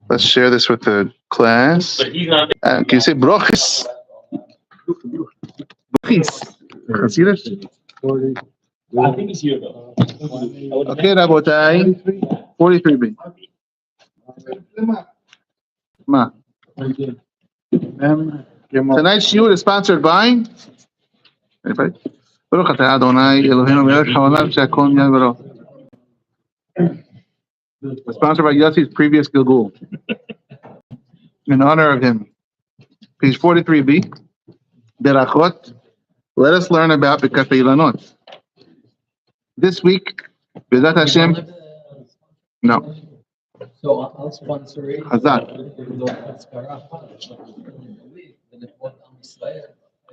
Let's share this with the class. Can you say brochis? Brochis. See this? I think it's here though. Okay, Rabotai. 43b. Ma. Tonight's shiur is sponsored by. Anybody? Baruch atah Adonai Eloheinu melech haolam she'akol nהיה b'ro. Sponsored by Yossi's previous Gilgul. In honor of him. Page 43b. Berachot. Let us learn about Birkat Hailanot. This week, B'ezrat Hashem. No. So I'll sponsor it. Hazak.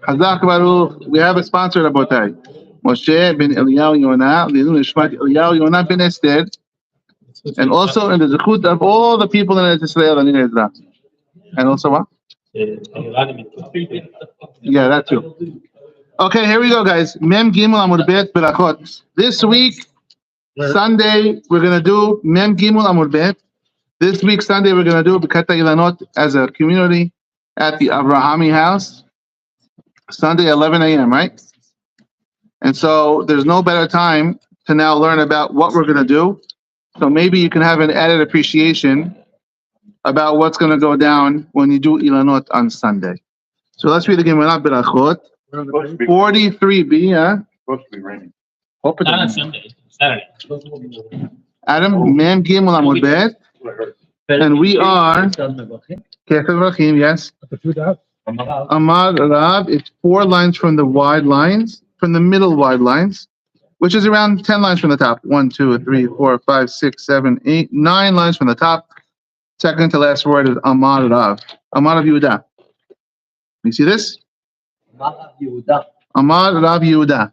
Hazak Baruch. We have a sponsor, Rabotai. Moshe ben Eliyahu Yonah. L'ilun Nishmat Eliyahu Yonah ben Esther. And also in the zechut of all the people in Eretz Yisrael and in Ezra. And also what? Yeah, that too. Okay, here we go, guys. Mem Gimel Amud Bet Berachot. This week, Sunday, we're going to do Mem Gimel Amud Bet. This week, Sunday, we're going to do Birkat Hailanot as a community at the Avrahami house. Sunday, 11 a.m., right? And so there's no better time to now learn about what we're going to do. So maybe you can have an added appreciation about what's going to go down when you do Hailanot on Sunday. So let's read the Gemara Berachot. 43b, yeah? Supposed to be raining. Hope it's Not on Sunday, Saturday. Adam, Mem Gimel Amud Bet. And we are Kefir Rachim, yes. Amad Rab, it's 4 lines from the wide lines, from the middle wide lines, which is around 10 lines from the top. 1, 2, 3, 4, 5, 6, 7, 8, 9 lines from the top. Second to last word is Amad Rav. Amad of Yehuda. You see this? Amad Rav Yehuda.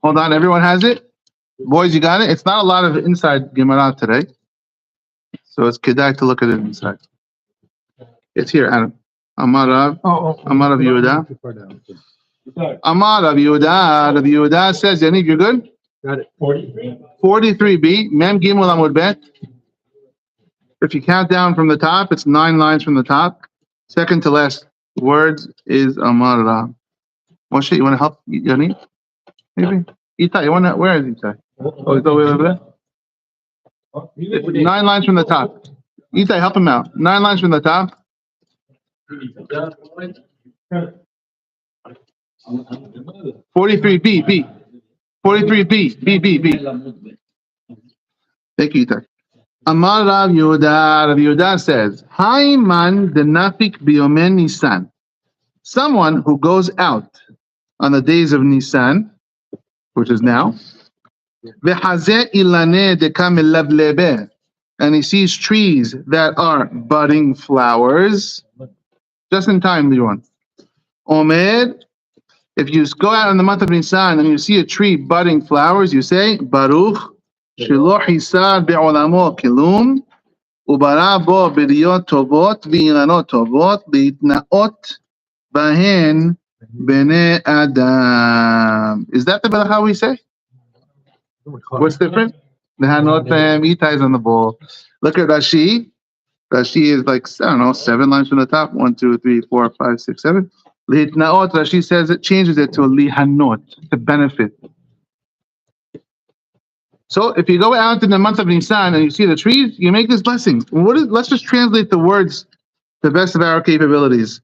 Hold on, everyone has it? Boys, you got it? It's not a lot of inside Gemara today. So it's kedai to look at it inside. It's here, Adam. Amad Rav. Amad Rav Yehuda. Amad Rav Yehuda. Rav Yehuda says, Yaniv, you're good? Got it. 43. 43b. Mem Gimel Amud Bet. If you count down from the top, it's 9 lines from the top. Second to last words is Amad Rav. Moshe, you want to help Yaniv? Maybe? Itai, you want to, where is Itai? Oh, he's over there? 9 lines from the top. Itai, help him out. 9 lines from the top. 43b, B. 43b, B. Thank you, Itai. Amar Rav Yehuda. Rav Yehuda says, Haiman denafik biomen Nisan. Someone who goes out on the days of Nisan, which is now, and he sees trees that are budding flowers, just in time, everyone. Omer, if you go out in the month of Nisan and you see a tree budding flowers, you say, Baruch, shelo hisar be'olamo kilum, ubara bo b'riyot tovot v'hailanot tovot v'itnaot bahen b'nei adam. Is that the beracha we say? What's different? The Hailanot Itai's on the ball. Look at Rashi. Rashi is like, I don't know, 7 lines from the top. 1, 2, 3, 4, 5, 6, 7. Lihitnaot, Rashi says it changes it to lihanot, to benefit. So if you go out in the month of Nisan and you see the trees, you make this blessing. Let's just translate the words to the best of our capabilities.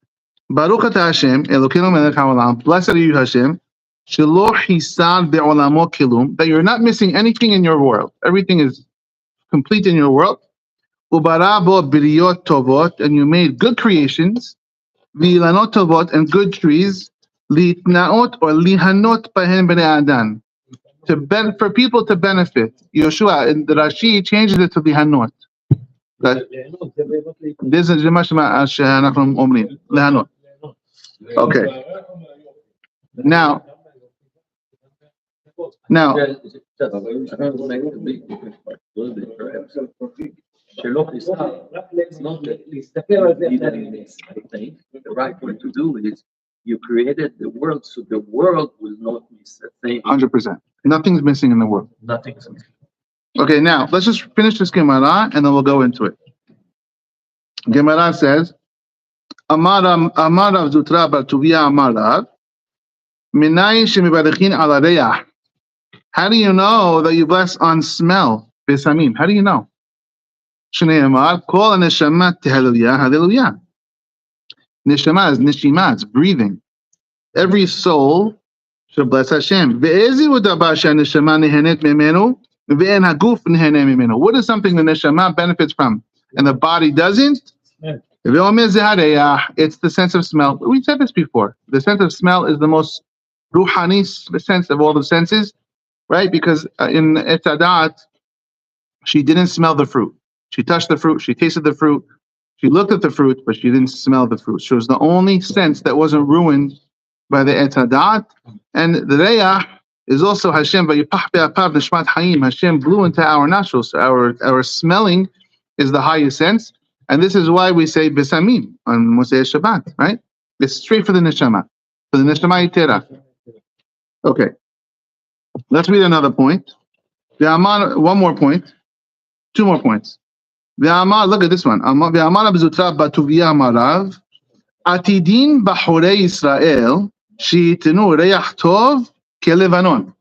Baruch atah Hashem, Elokeinu melech haolam. Blessed are you, Hashem. Shelo hisar be'olamo kilum. That you're not missing anything in your world. Everything is complete in your world. Ubara bo b'riyot tovot. And you made good creations. V'hailanot tovot. And good trees. Li'itnaot or lihanot bahen b'nei adam. For people to benefit. Yoshua, in the Rashi, changes it to lihanot. This is mashma she'anachnu omrim. Lihanot. Okay. Now, the right way to do it is you created the world so the world will not miss a thing. 100%. Nothing's missing in the world. Nothing's missing. Okay, now let's just finish this gemara and then we'll go into it. Gemara says, Amarav Zutra bar Tuvia Amarav, Minayin shemibarechin ala reyah. How do you know that you bless on smell? Besamim. How do you know? Shnei Amar, Kol neshama tehallelujah, hallelujah. Neshama is nishima, it's breathing. Every soul should bless Hashem. Ve'ezi udabar she'neshama nehenet mimenu, ve'en haguf nehenet mimenu. What is something the neshama benefits from and the body doesn't? It's the sense of smell. We said this before. The sense of smell is the most ruhani sense of all the senses, right? Because in Etadat, she didn't smell the fruit. She touched the fruit, she tasted the fruit, she looked at the fruit, but she didn't smell the fruit. She was the only sense that wasn't ruined by the Etadat. And the Reyah is also Hashem, Hashem blew into our nostrils. Our smelling is the highest sense. And this is why we say Besamim on Mosei Shabbat, right? It's straight for the Neshama. For the Neshama Yitera. Okay. Let's read another point. One more point. Two more points. Look at this one. Atidin b'chorei Yisrael she'yitenu reyach tov kelevanon.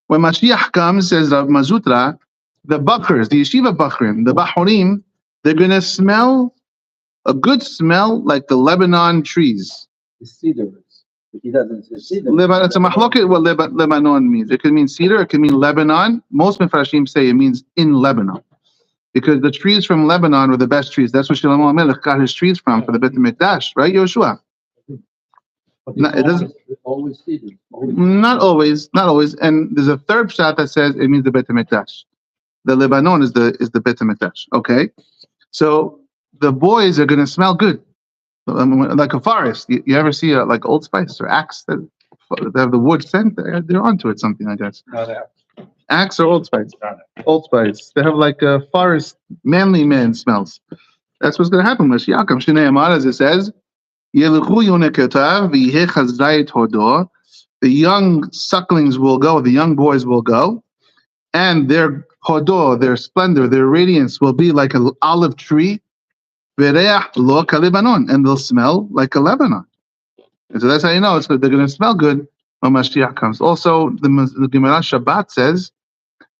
When Mashiach comes, says Rav Mazutra, the Bakrs, the yeshiva Bakrim, the Bachorim, they're going to smell a good smell like the Lebanon trees. The cedars. He doesn't say cedar. It's a mahloket what Lebanon means. It could mean cedar, it could mean Lebanon. Most Mefarshim say it means in Lebanon. Because the trees from Lebanon were the best trees. That's where Shlomo HaMelech got his trees from for the Beit HaMikdash, right, Yoshua? No, it doesn't. Always cedar. Not always. And there's a third shot that says it means the Beit HaMikdash. The Lebanon is the Beit HaMikdash. Okay, so the boys are going to smell good, like a forest. You ever see like Old Spice or Axe that have the wood scent? They're onto it, something I guess. Axe or Old Spice? Old Spice. They have like a forest, manly man smells. That's what's going to happen. Mashiach comes. Shnei Amar, as it says, Yeluchu yoneketav v'yiheh chazayit hodo. The young sucklings will go, the young boys will go, and their hodo, their splendor, their radiance will be like an olive tree, v'reach lo kalebanon, and they'll smell like a Lebanon. And so that's how you know they're going to smell good when Mashiach comes. Also, the Gemara Shabbat says,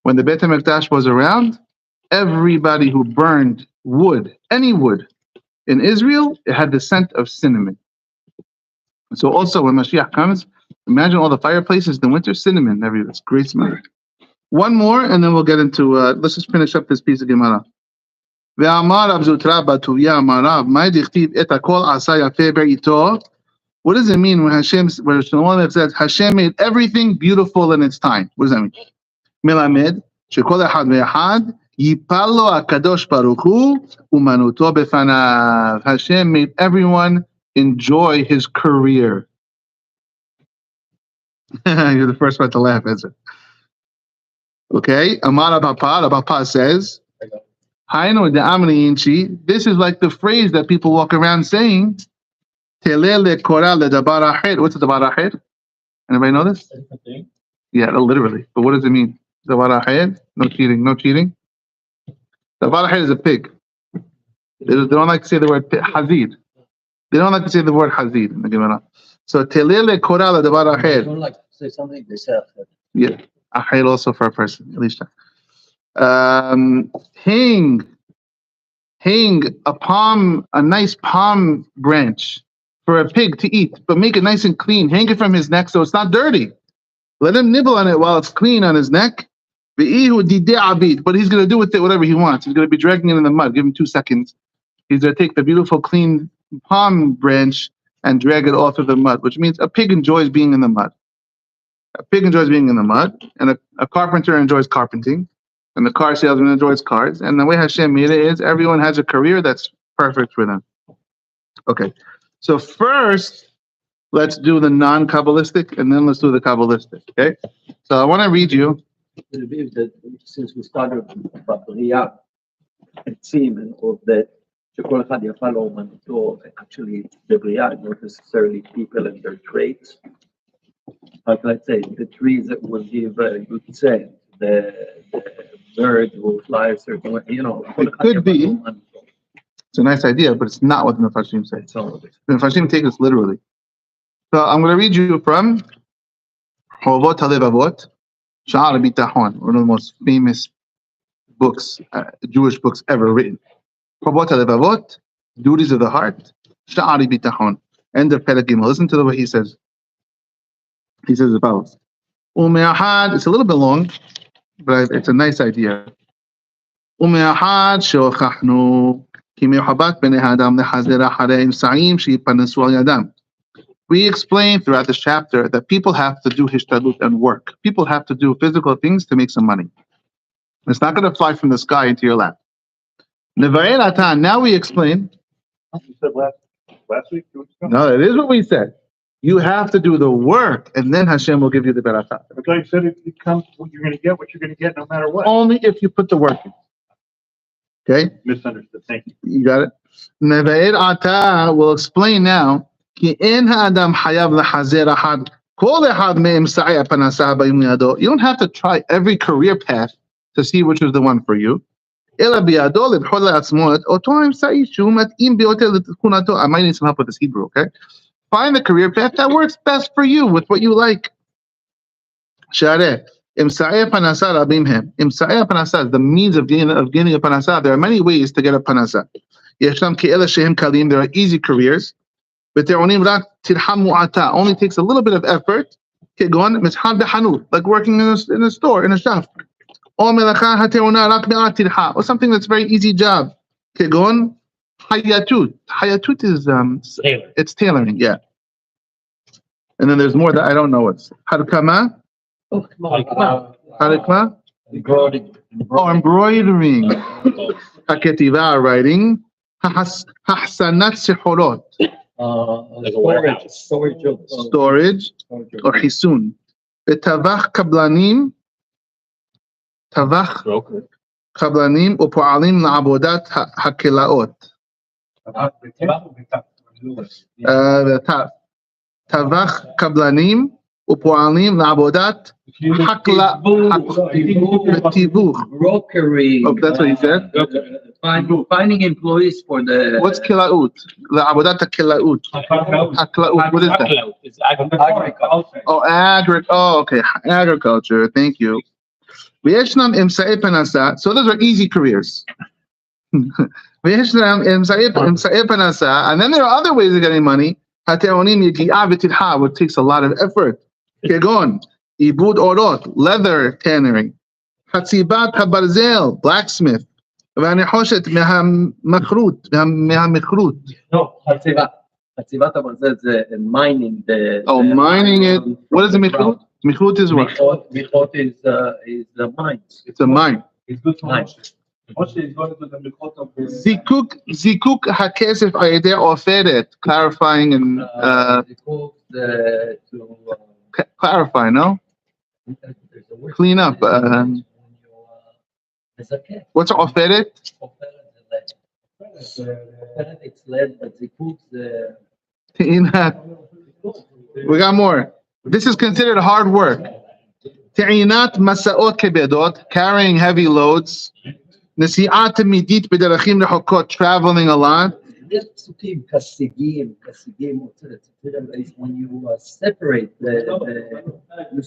when the Beit HaMikdash was around, everybody who burned wood, any wood, in Israel, it had the scent of cinnamon. And so also when Mashiach comes, imagine all the fireplaces in the winter, cinnamon everywhere. It's great smell. One more, and then we'll get into, let's just finish up this piece of Gemara. What does it mean when Shlomo says Hashem made everything beautiful in its time? What does that mean? Melamed shekol echad ve'echad yipalo hakadosh baruch hu umanuto befanav. Hashem made everyone enjoy his career. You're the first one to laugh, Ezra. Okay, Amar Abapa says, Haino de'amri inchi. This is like the phrase that people walk around saying. Telele kora ledabar acher. What's a dabar acher? Anybody know this? Yeah, literally. But what does it mean? Dabar acher? No cheating. No cheating. Dabar acher is a pig. They don't like to say the word hazid. They don't like to say the word hazid in the Gemara. So telele kora ledabar acher. They don't like to say something they say. Yeah, acher also for a person, at least. Hang a nice palm branch for a pig to eat, but make it nice and clean. Hang it from his neck so it's not dirty. Let him nibble on it while it's clean on his neck. But he's going to do with it whatever he wants. He's going to be dragging it in the mud. Give him 2 seconds. He's going to take the beautiful, clean palm branch and drag it all through the mud, which means a pig enjoys being in the mud. A pig enjoys being in the mud, and a carpenter enjoys carpenting, and the car salesman enjoys cars. And the way Hashem made it is everyone has a career that's perfect for them. Okay. So first, let's do the non-Kabbalistic, and then let's do the Kabbalistic, okay? So I want to read you. Since we started about Riyah and Tzim and all of that, actually, the Riyah, not necessarily people and their traits. How can I say? The trees that will give, you could say, the bird will fly a certain way, It could be. It's a nice idea, but it's not what the Mefashim say. So, The Mefashim take this literally. So I'm going to read you from Hovot HaLevavot, Shaarey Yerushalayim, one of the most famous books, Jewish books ever written. Hovot HaLevavot, Duties of the Heart, Shaarey Yerushalayim, end of Perek Gimel. Listen to the way he says. He says as follows. It's a little bit long, but it's a nice idea. We explain throughout this chapter that people have to do hishtadlut and work. People have to do physical things to make some money. It's not going to fly from the sky into your lap. Now we explain. You said last week? No, it is what we said. You have to do the work, and then Hashem will give you the barakah. I thought you said it comes, you're going to get what you're going to get no matter what. Only if you put the work in. Okay? Misunderstood. Thank you. You got it? Nevaed Ata will explain now. You don't have to try every career path to see which is the one for you. I might need some help with this Hebrew, okay? Find the career path that works best for you with what you like. Shaarey Yerushalayim, the means of getting a panasa. There are many ways to get a panasa. There are easy careers, but they're only takes a little bit of effort. Like working in a store, in a shop. Or something that's very easy job. Hayatut. Hayatut is it's tailoring, yeah. And then there's more that I don't know. It's harkama. Harikma? Embroidering. Haketiva, writing. Hahsanat sihorot. Like a warehouse. Storage. Or hisun. Betavach kablanim. Tavach kablanim upo'alim la'abodat hakelaot. The Tavach kablanim upo'alim la'abodat Tivuch. Brokery. Oh, that's what he said. Finding employees for the. What's kilaut? La'abodat kilaut. Haklaut. What is that? It's agriculture. Oh, okay. Agriculture. Thank you. So those are easy careers. And then there are other ways of getting money. Which takes a lot of effort. Ibud orot, leather tannery. Hatzibat habarzel, blacksmith. Vanehoshet mehamechrut. No, Hatzibat habarzel is mining. Mining it. What is a mechrut? Mechrut is what? Mechrut is the mine. It's a mine. It's good to Mine. Zikuk hakesef ayedeh oferet, clarifying and clarify, no? Clean up. What's oferet? It's lead, but zikuk We got more. This is considered hard work. Te'inat masaot kebedot, carrying heavy loads. Nesi'at midit b'derachim rehokot, traveling a lot. This psukim kasigim is when you separate you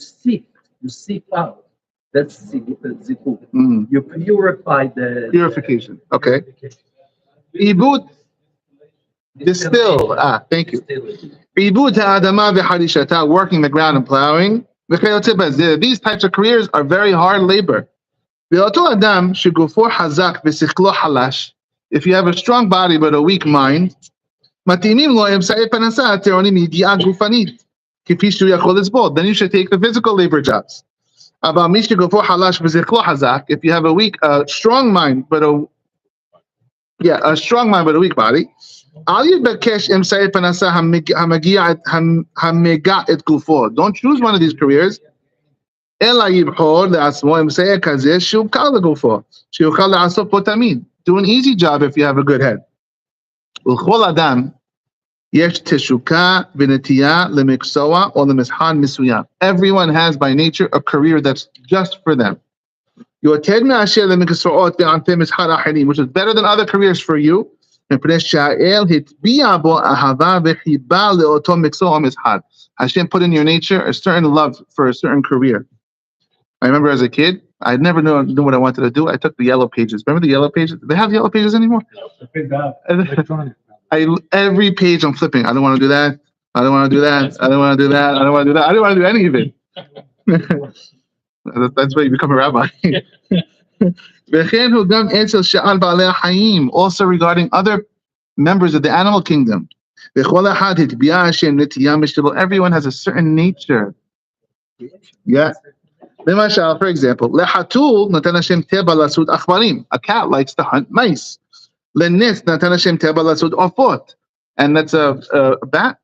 seep out. That's zikuk. You purify the Purification. Okay. Ibud, distill. Thank you. Ibud ha'adama v'harishata, working the ground and plowing. These types of careers are very hard labor. If you have a strong body but a weak mind, then you should take the physical labor jobs. If you have a strong mind but a weak body, don't choose one of these careers. Do an easy job if you have a good head. Everyone has by nature a career that's just for them. which is better than other careers for you. Hashem put in your nature a certain love for a certain career. I remember as a kid, I never knew what I wanted to do. I took the yellow pages. Remember the yellow pages? Do they have yellow pages anymore? Every page I'm flipping. I don't want to do that. I don't want to do that. I don't want to do that. I don't want to do that. I don't want to do any of it. That's why you become a rabbi. Also regarding other members of the animal kingdom. Everyone has a certain nature. Yeah. For example, a cat likes to hunt mice. And that's a bat.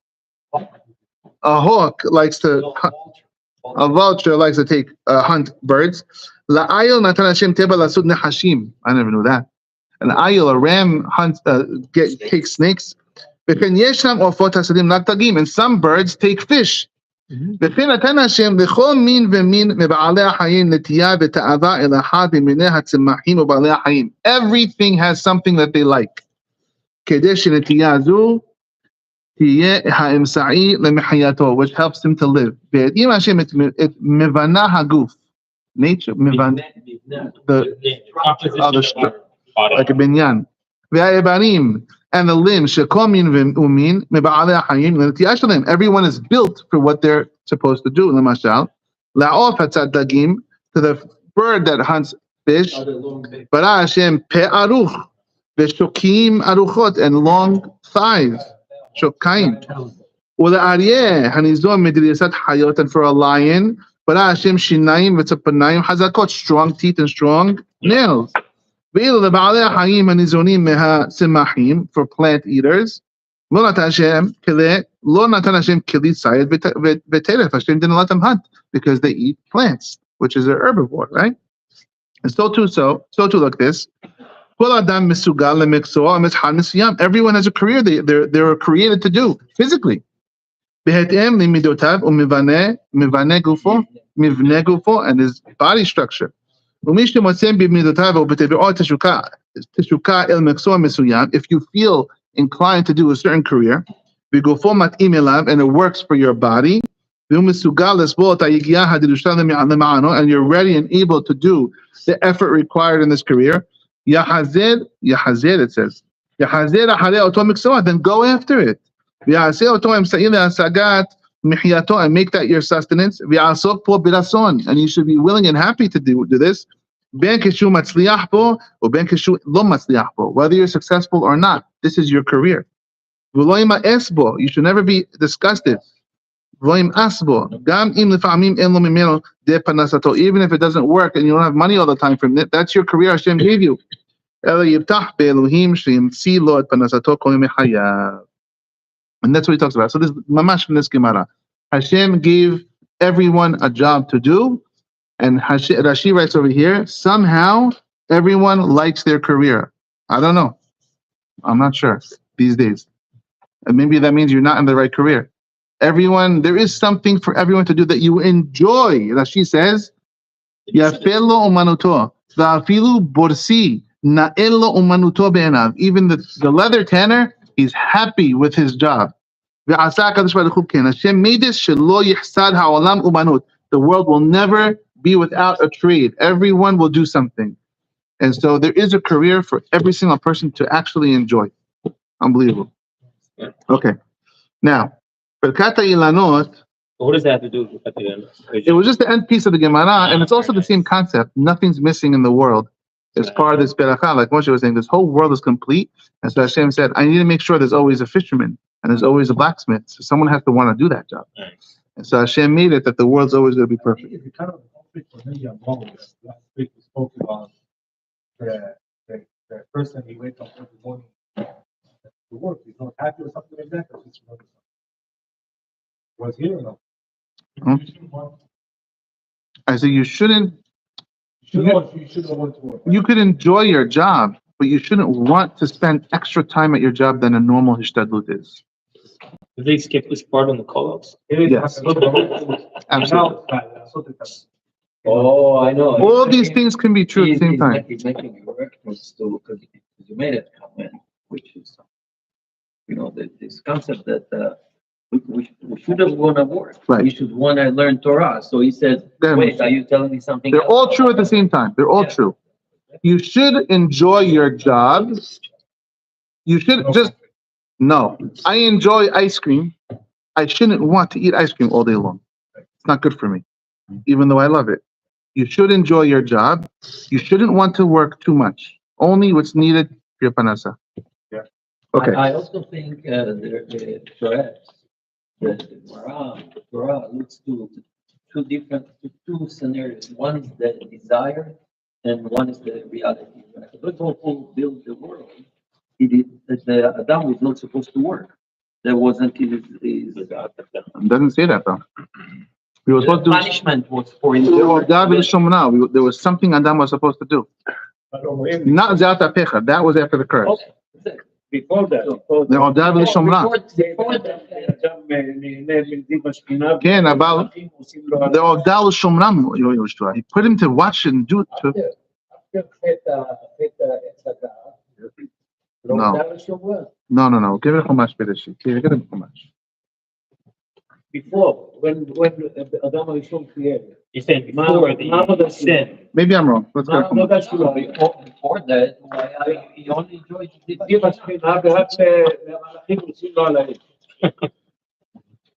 A hawk likes to hunt. A vulture likes to hunt birds. I never knew that. An ayil, a ram, takes snakes. And some birds take fish. Everyone Everything has something that they like. Which helps him to live. Nature, like a binyan. And the limbs, everyone is built for what they're supposed to do. To the bird that hunts fish, and long thighs. And for a lion, strong teeth and strong nails. For plant eaters, Hashem didn't let them hunt because they eat plants, which is an herbivore, right? And so too like this. Everyone has a career they're created to do physically. And his body structure. If you feel inclined to do a certain career, and it works for your body, and you're ready and able to do the effort required in this career, it says, then go after it. And make that your sustenance. And you should be willing and happy to do this. Whether you're successful or not, this is your career. You should never be disgusted. Even if it doesn't work and you don't have money all the time from it, that's your career Hashem gave you. And that's what he talks about. So this mamash from this gemara. Hashem gave everyone a job to do, and Rashi writes over here, somehow everyone likes their career. I don't know. I'm not sure these days. And maybe that means you're not in the right career. There is something for everyone to do that you enjoy. Rashi says, Yafelo umanuto, va'afilu borsi, na'elo umanuto be'enav. Even the leather tanner, he's happy with his job. Hashem made this, the world will never be without a trade. Everyone will do something. And so there is a career for every single person to actually enjoy. Unbelievable. Okay. Now, Birkat Hailanot. What does that have to do with Birkat Hailanot? It was just the end piece of the Gemara, and it's also the same concept. Nothing's missing in the world. As far as this Berakah, like Moshe was saying, this whole world is complete. And so Hashem said, I need to make sure there's always a fisherman and there's always a blacksmith. So someone has to want to do that job. Right. And so Hashem made it that the world's always going to be perfect. If you kind of conflict for me among last week we spoke about the person he wakes up every morning to work. He's not happy or something like that. Was he or no? I said you shouldn't. You shouldn't want to work. You could enjoy your job, but you shouldn't want to spend extra time at your job than a normal hishtadlut is. Did they skip this part on the call-outs? Yes. Absolutely. Oh, I know. All these things can be true at the same time. He's making your reference to, because you made it comment, which is, this concept that we should have want to work. Right. We should want to learn Torah. So he says, wait, are you telling me something They're else? all true at the same time. They're all true. You should enjoy your job. You should just, no. I enjoy ice cream. I shouldn't want to eat ice cream all day long. It's not good for me, even though I love it. You should enjoy your job. You shouldn't want to work too much. Only what's needed for your panasa. Yeah. Okay. I also think the Torah looks to two scenarios. One is the desire, and one is the reality. When God built the world, the Adam was not supposed to work. That wasn't his. It doesn't say that though. We were supposed to. Punishment was for him. There was something Adam was supposed to do. Not Zata Pecha. That was after the curse. Okay. Before that. Before that. כן, אבל the Odal Shomram, Yerushua. He put him to watch and do it. No. Give it Chumash, Bereshit. Give it Chumash. Before, when Adam Rishon created. He's saying before the sin. Maybe I'm wrong. Let's go. Before that, he only enjoyed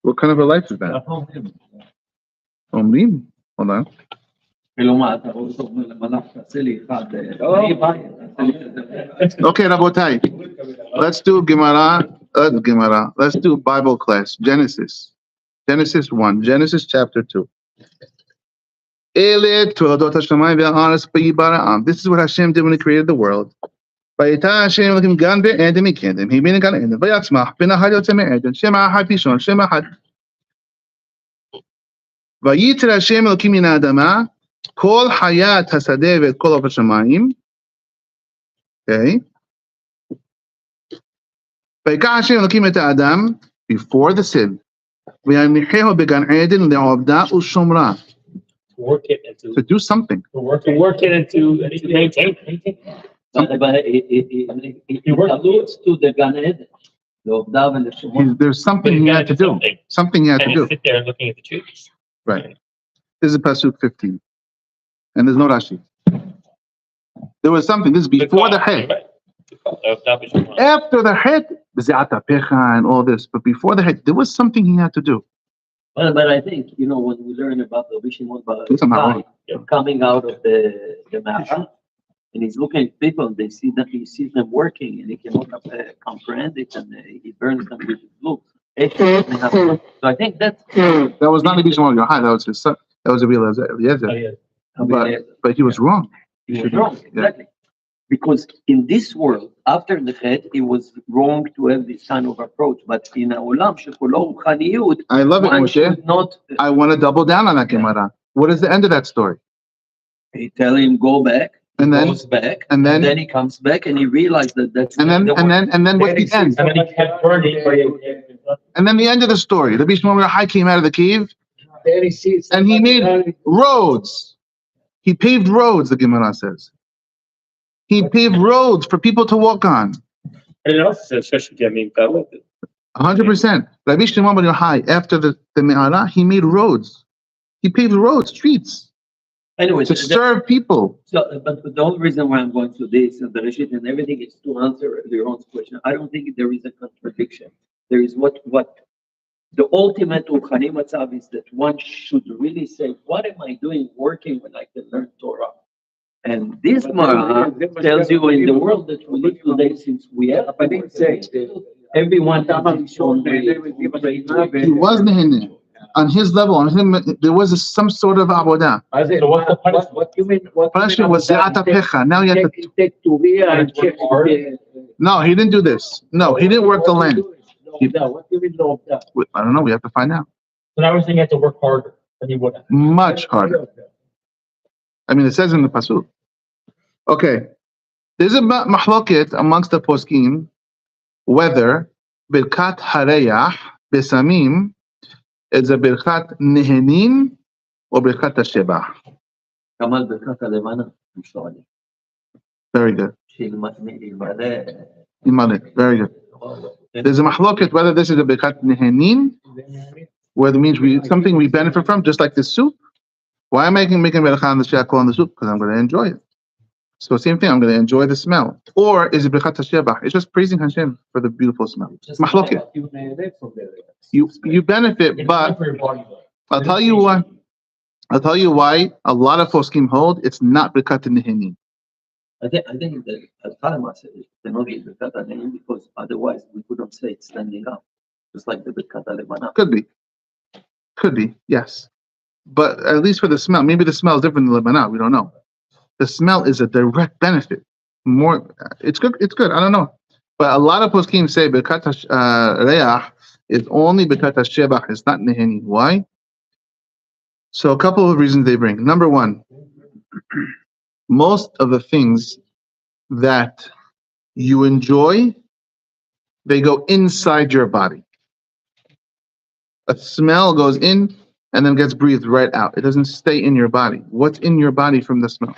What kind of a life is that? Omrim. Hold on. Okay, Rabotai. Let's do Gemara. Let's do Bible class. Genesis 1. Genesis chapter 2. This is what Hashem did when He created the world. He made a Gan Eden. ויצמח בין אחד יוצא מעדן, שם אחד פישון, שם אחד. וייצר השם אלוקים מן האדמה, כל חיית השדה ואת כל עוף השמיים. Okay. ויקח השם אלוקים את האדם, before the sin. ויניחהו בגן עדן לעובדה ושומרה. To do something. To work it and to maintain. But it alludes to the Gan Eden. There's something he had to do. Something he had to do. Sit there looking at the trees. Right. This is Pasuk 15. And there's no Rashi. There was something. This is before the Het. After the Het, Zata Pecha and all this. But before the Het, there was something he had to do. But I think, when we learn about the Rishimon coming out of the Mara, and he's looking at people, and they see that he sees them working, and he cannot comprehend it, and he burns them with his looks. So I think that was not a Bishon Yochai, that was his son. That was a real Eliezer. But he was wrong. He was wrong, exactly. Because in this world, after the Chet, it was wrong to have this kind of approach. But in Olam Shekolo Chaniyut, I love it, Moshe. I want to double down on that Gemara. What is the end of that story? He tell him go back. And then goes back, and then he comes back, and he realized that's. And then what's the end? And then he kept burning. And then the end of the story. The Bishon Yochai came out of the cave, and he made roads. He paved roads. The Gemara says. He paved roads for people to walk on. And it also says, especially, 100%. Rabbi Shimon bar Yochai, after the Me'ara, he made roads. He paved roads, streets. Anyway, to serve people. So, but the only reason why I'm going through this and the Reshit and everything is to answer your own question. I don't think there is a contradiction. There is what the ultimate Ruchani Matzav is that one should really say, what am I doing working when I can learn Torah? And this Mara tells you in the world that we live today, since we have everyone he was Nehene. On his level, on him, there was some sort of avodah. So what's the punishment? What you mean? Punishment was Ze'ata Pecha. Now you have to. No, he didn't do this. No, he didn't work the land. What do you mean, no? I don't know. We have to find out. So now we're saying he had to work harder than he would have. Much harder. I mean, it says in the pasuk. Okay, there's a mahloket amongst the poskim whether Birkat Hareyach Besamim is a Birkat Nehenin or Birkat Shebach. כמל ברכת הלבנה, שואלים. Very good. שילמד. Very good. There's a mahloket whether this is a Birkat Nehenin, whether it means something we benefit from, just like the soup. Why am I making Birkat on the shakol on the soup? Because I'm going to enjoy it. So same thing, I'm going to enjoy the smell. Or is it Birkat HaShebach? It's just praising Hashem for the beautiful smell. Mahloket. You benefit, but I'll tell you why. A lot of poskim hold it's not Birkat Nehenin. I think that at Halamas it cannot be Birkat Nehenin because otherwise we couldn't say it's standing up, just like the Birkat Levana. Could be, yes. But at least for the smell, maybe the smell is different than Lebanon. We don't know. The smell is a direct benefit. It's good. I don't know. But a lot of poskim say Birkat Reach is only Birkat HaShebach. It's not Nehenin. Why? So a couple of reasons they bring. Number one, most of the things that you enjoy, they go inside your body. A smell goes in and then gets breathed right out. It doesn't stay in your body. What's in your body from the smell?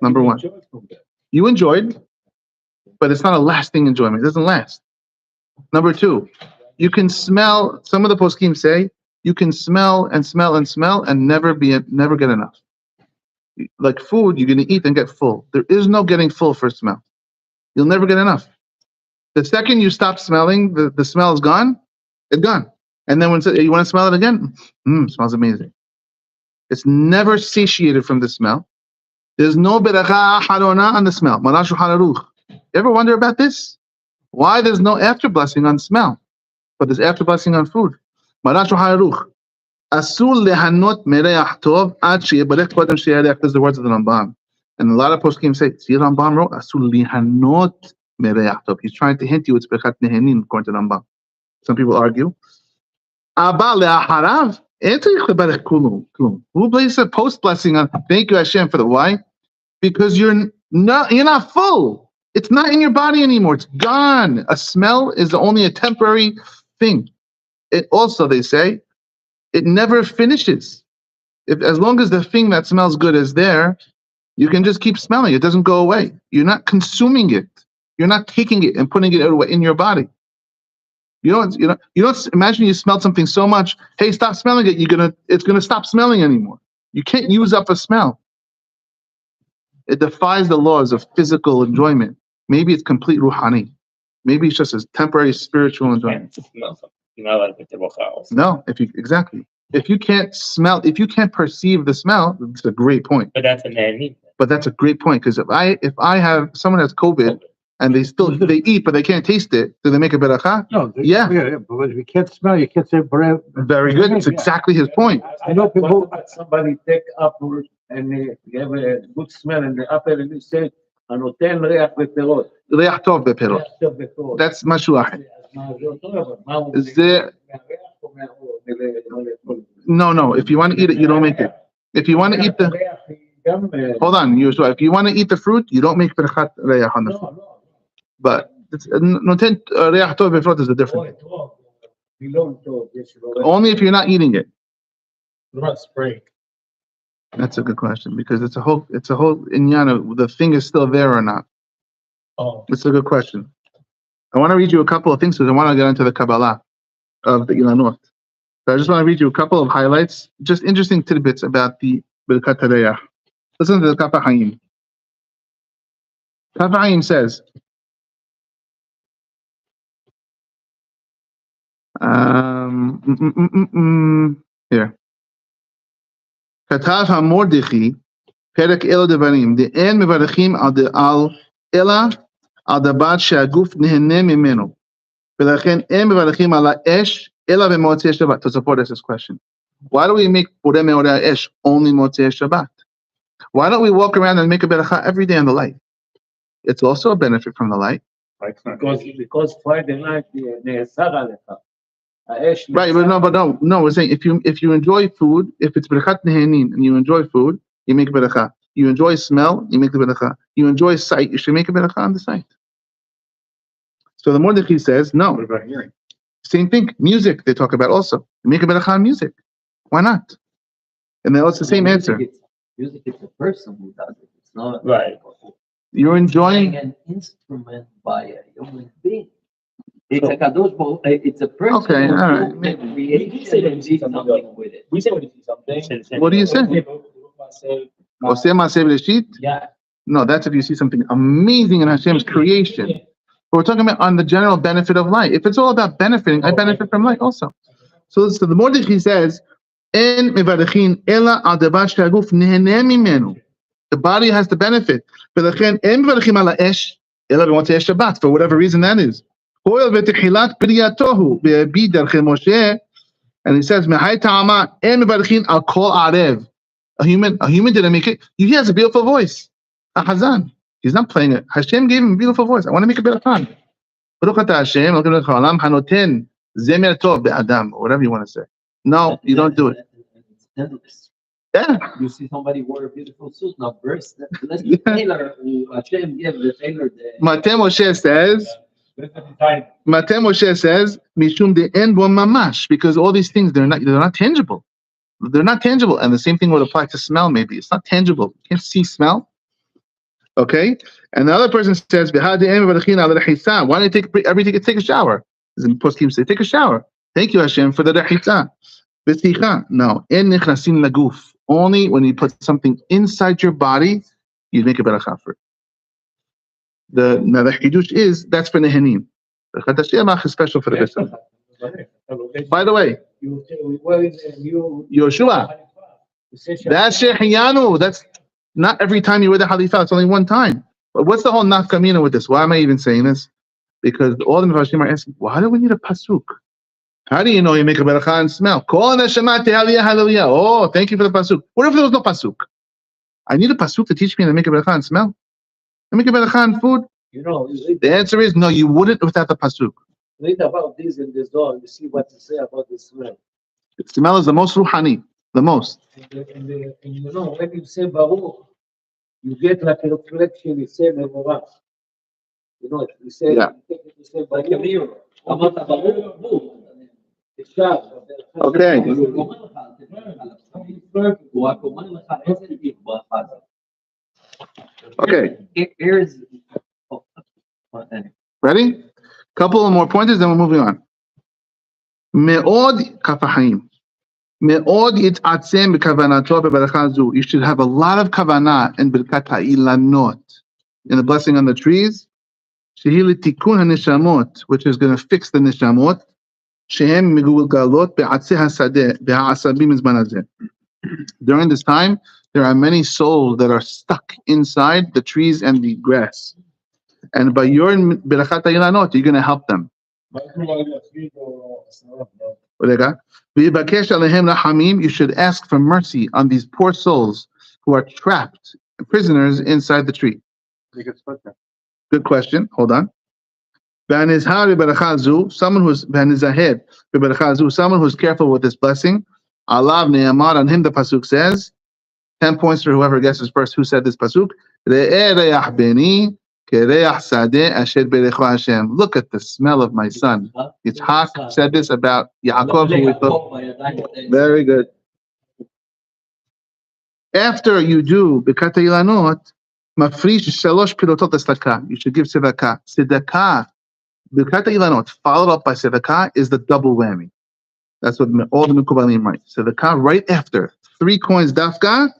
Number one. You enjoyed, but it's not a lasting enjoyment. It doesn't last. Number two, you can smell, some of the poskim say, you can smell and smell and smell and never get enough. Like food, you're going to eat and get full. There is no getting full for smell. You'll never get enough. The second you stop smelling, the smell is gone. It's gone. And then when you want to smell it again, smells amazing. It's never satiated from the smell. There's no beracha harona on the smell. Marashu hararuch. You ever wonder about this? Why there's no after blessing on smell, but there's after blessing on food? Marashu hararuch. Asul lehanot mereach tov ad sheyebarech kodem sheyereach. These are the words of the Rambam. And a lot of poskim say, see, Rambam wrote asul lehanot mereach tov. He's trying to hint you it's Birkat Nehenin according to Rambam. Some people argue. Abba le'aharav. Who places a post blessing on? Thank you, Hashem, for the why? Because you're not full. It's not in your body anymore. It's gone. A smell is only a temporary thing. It also, they say, it never finishes. As long as the thing that smells good is there, you can just keep smelling. It doesn't go away. You're not consuming it. You're not taking it and putting it in your body. You don't imagine you smelled something so much. Hey, stop smelling it. It's gonna stop smelling anymore. You can't use up a smell. It defies the laws of physical enjoyment. Maybe it's complete ruhani. Maybe it's just a temporary spiritual enjoyment. No, if you can't smell, if you can't perceive the smell, it's a great point. But that's a nani. But that's a great point because if I have someone has COVID and they eat but they can't taste it, do they make a beracha? No. Yeah. But if you can't smell, you can't say bread. Very good. It's exactly his point. I know people that somebody take apple and they have a good smell in the apple and they say, "Anoten reach beperot." Reach tov beperot. That's mashu achad. Is there? No. If you want to eat it, you don't make it. If you want to eat hold on, Yeshua. If you want to eat the fruit, you don't make berachat reach on the fruit. But noten reach tov beperot is a different thing. Only if you're not eating it. What about spray? That's a good question because it's a whole inyan of the thing is still there or not. Oh. It's a good question. I want to read you a couple of things because I want to get into the Kabbalah of the Hailanot. So I just want to read you a couple of highlights, just interesting tidbits about the Birkat HaReach. Listen to the Kaf HaChaim. Kaf HaChaim says, here. כתב המורדכי, פרק אלו דברים, דאין מברכים על אלא על דבר שהגוף נהנה ממנו, ולכן אין מברכים על האש, אלא במוצאי שבת. To support this question. Why do we make פורה מאורי האש only מוצאי שבת? Why don't we walk around and make a beracha every day on the light? It's also a benefit from the light. Because Friday night נאסר עליך. Right, but no. We're saying if you enjoy food, if it's Birkat Nehenin and you enjoy food, you make a beracha. You enjoy smell, you make the beracha. You enjoy sight, you should make a beracha on the sight. So the Mordechai says no. What about hearing? Same thing. Music they talk about also. You make a beracha on music. Why not? And then it's the same answer. Music is the person who does it. It's not Right. You're enjoying. an instrument by a human being. It's a kadosh baruch. It's a person Okay, who all right. took the creation and did something with it. We say when you see something. What do you say? Oseh Maaseh Bereshit? Yeah. No, that's if you see something amazing in Hashem's creation. But we're talking about on the general benefit of light. If it's all about benefiting, I benefit from light also. So the Mordechai says, "En mevarechin ela al davar shehaguf neheneh mimenu." The body has the benefit. V'lechen en mevarechim ala esh ela b'motzei Shabbat, for whatever reason that is. Hoil v'techilat briyatohu be'abi darchei Moshe, and he says, "Mehai ta'ama en mevarechin al kol arev." A human didn't make it. He has a beautiful voice. A Hazan. He's not playing it. Hashem gave him a beautiful voice. I want to make a better time. Baruch atah Hashem, Elokeinu melech haolam, hanoten zemer tov be'adam, or whatever you want to say. No, you don't do it. It's endless. Yeah. You see somebody wear a beautiful suit, not burst. Let's be tailor who Hashem gave the tailor the. Mateh Moshe says, Mishum de'en bo mamash, because all these things, they're not tangible. They're not tangible. And the same thing would apply to smell, maybe. It's not tangible. You can't see smell. Okay? And the other person says, why don't you take everything? Take a shower. As the poskim say, take a shower. Thank you, Hashem, for the rechitza. No. En nichnasin laguf. Only when you put something inside your body, you make a beracha for it. Now the hidush is, that's for nehenim. The Chadashiyamach is special for the Besam. By the way, Yoshua, that's Shehiyanu. That's not every time you wear the Halifa, it's only one time. But what's the whole nafkamina with this? Why am I even saying this? Because all the Mefashim are asking, why do we need a pasuk? How do you know you make a beracha and smell? Oh, thank you for the pasuk. What if there was no pasuk? I need a pasuk to teach me to make a beracha and smell? I make a beracha and food? The answer is no, you wouldn't without the pasuk. Read about this in the Zohar, you see what to say about the smell. The smell is the most ruhani, the most. And when you say Baruch, you get like a reflection, you say Mevorach. You say, Yeah. You say Like a Baruch. mirror. אמרת ברור, אפשר. Okay. הוא רק אומר לך איזה ברכה זה. Okay. Here's. Ready? Couple of more pointers, then we're moving on. Me'od kafahim. Me'od yit'atzem b'kavanato b'beracha zu. You should have a lot of kavanah in Birkat Hailanot, in the blessing on the trees. Shehi l'tikun haneshamot, which is going to fix the neshamot. Shehem megulgalot be'atzeh hasadeh be'asabim zman hazeh. During this time, there are many souls that are stuck inside the trees and the grass. And by your Birkat Hailanot, you're going to help them. You should ask for mercy on these poor souls who are trapped, prisoners inside the tree. Good question. Hold on. Someone who's careful with this blessing. Allah ne'amar, on him the pasuk says, 10 points for whoever guesses first who said this pasuk. Look at the smell of my son. Yitzhak said this about Yaakov. Very good. After you do Birkat Hailanot, mafrish shalosh pilotot tzedakah. You should give tzedakah. Tzedakah, Birkat Hailanot, followed up by tzedakah, is the double whammy. That's what all the Mekubalim write. Tzedakah right after 3 coins dafka.